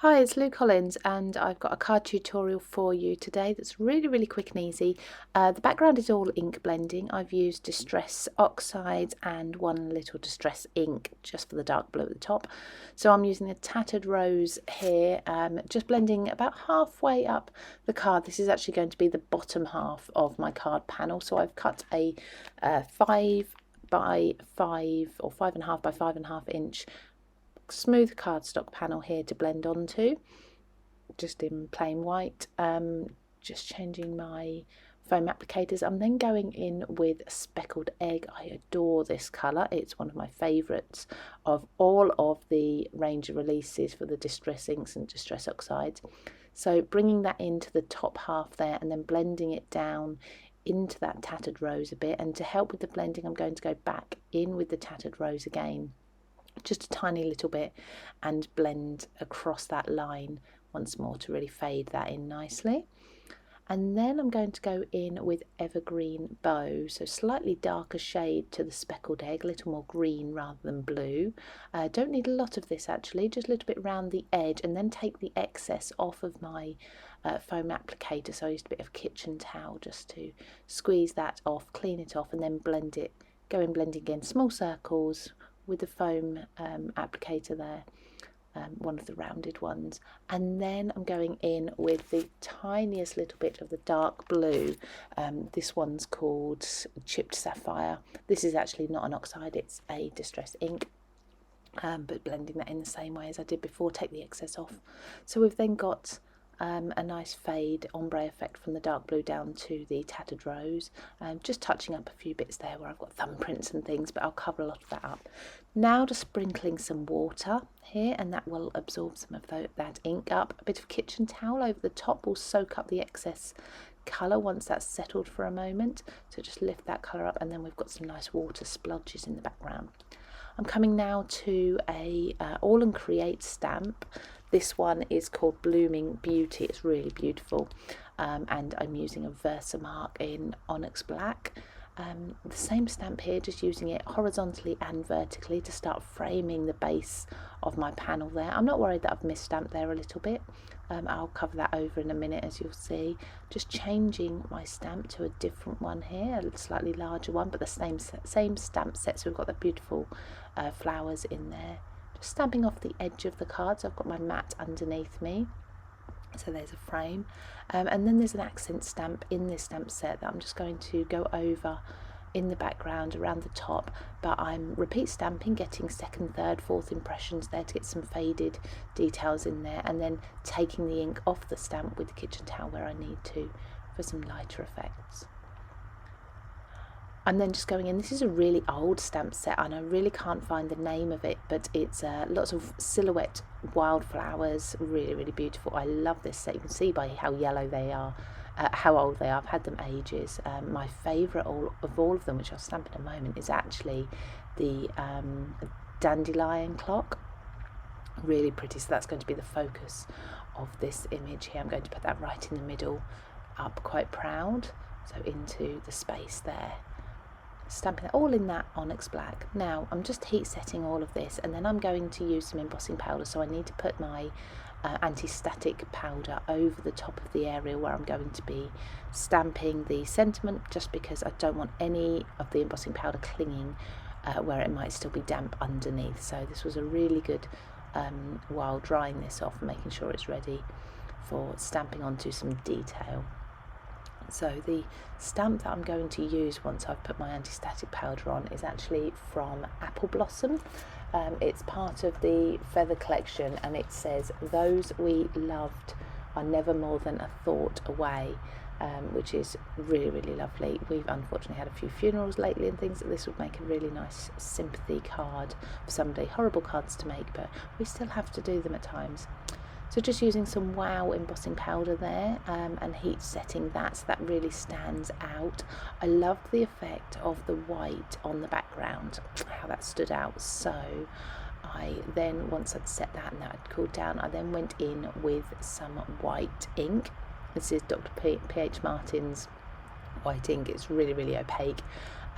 Hi, it's Lou Collins, and I've got a card tutorial for you today that's really quick and easy. The background is all ink blending. I've used Distress Oxides and one little Distress ink just for the dark blue at the top. So I'm using a Tattered Rose here, just blending about halfway up the card. This is actually going to be the bottom half of my card panel. So I've cut a 5 by 5 or 5.5 by 5.5 inch smooth cardstock panel here to blend onto, just in plain white. Just changing my foam applicators. I'm then going in with Speckled Egg. I adore this colour. It's one of my favourites of all of the range of releases for the Distress inks and Distress Oxides. So bringing that into the top half there and then blending it down into that Tattered Rose a bit. And to help with the blending, I'm going to go back in with the Tattered Rose again, just a tiny little bit, and blend across that line once more to really fade that in nicely. And then I'm going to go in with Evergreen Bow, so slightly darker shade to the Speckled Egg, a little more green rather than blue. Don't need a lot of this actually, just a little bit round the edge, and then take the excess off of my foam applicator. So I used a bit of kitchen towel just to squeeze that off, clean it off, and then blend it, go in blending again, small circles with the foam applicator there, one of the rounded ones. And then I'm going in with the tiniest little bit of the dark blue. This one's called Chipped Sapphire. This is actually not an oxide, it's a Distress ink, but blending that in the same way as I did before, take the excess off. So we've then got a nice fade ombre effect from the dark blue down to the Tattered Rose, just touching up a few bits there where I've got thumbprints and things, but I'll cover a lot of that up. Now just sprinkling some water here, and that will absorb some of that ink up. A bit of kitchen towel over the top will soak up the excess colour once that's settled for a moment, so just lift that colour up, and then we've got some nice water splodges in the background. I'm coming now to a All and Create stamp. This one is called Blooming Beauty. It's really beautiful, and I'm using a Versamark in Onyx Black. The same stamp here, just using it horizontally and vertically to start framing the base of my panel there. I'm not worried that I've misstamped there a little bit. I'll cover that over in a minute, as you'll see. Just changing my stamp to a different one here, a slightly larger one, but the same stamp set. So we've got the beautiful flowers in there. Just stamping off the edge of the card, so I've got my mat underneath me. So there's a frame, and then there's an accent stamp in this stamp set that I'm just going to go over in the background around the top, but I'm repeat stamping, getting second, third, fourth impressions there to get some faded details in there, and then taking the ink off the stamp with the kitchen towel where I need to for some lighter effects. I'm then just going in. This is a really old stamp set and I really can't find the name of it, but it's lots of silhouette wildflowers, really beautiful. I love this set. You can see by how yellow they are, how old they are. I've had them ages. My favourite of all of them, which I'll stamp in a moment, is actually the dandelion clock. Really pretty. So that's going to be the focus of this image here. I'm going to put that right in the middle, up quite proud, so into the space there. Stamping it all in that Onyx Black. Now I'm just heat setting all of this, and then I'm going to use some embossing powder, so I need to put my anti-static powder over the top of the area where I'm going to be stamping the sentiment, just because I don't want any of the embossing powder clinging where it might still be damp underneath. So this was a really good while drying this off and making sure it's ready for stamping onto some detail. So the stamp that I'm going to use once I've put my anti-static powder on is actually from Apple Blossom. It's part of the Feather collection, and it says, "Those we loved are never more than a thought away," which is really lovely. We've unfortunately had a few funerals lately and things, that this would make a really nice sympathy card for somebody. Horrible cards to make, but we still have to do them at times. So just using some Wow embossing powder there, and heat setting that so that really stands out. I loved the effect of the white on the background, how that stood out. So I then, once I'd set that and that had cooled down, I then went in with some white ink. This is Dr. P.H. Martin's white ink. It's really opaque,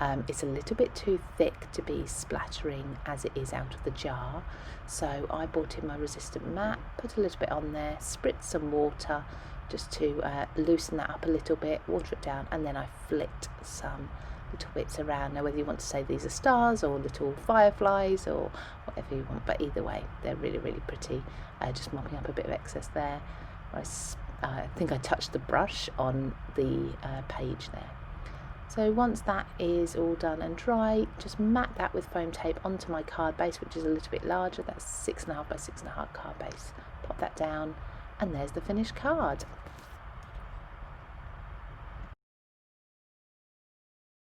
It's a little bit too thick to be splattering as it is out of the jar, so I bought in my resistant mat, put a little bit on there, spritzed some water just to loosen that up a little bit, water it down, and then I flicked some little bits around. Now whether you want to say these are stars or little fireflies or whatever you want, but either way they're really, really pretty. Just mopping up a bit of excess there. I think I touched the brush on the page there. So once that is all done and dry, just mat that with foam tape onto my card base, which is a little bit larger. That's 6.5 by 6.5 card base. Pop that down, and there's the finished card.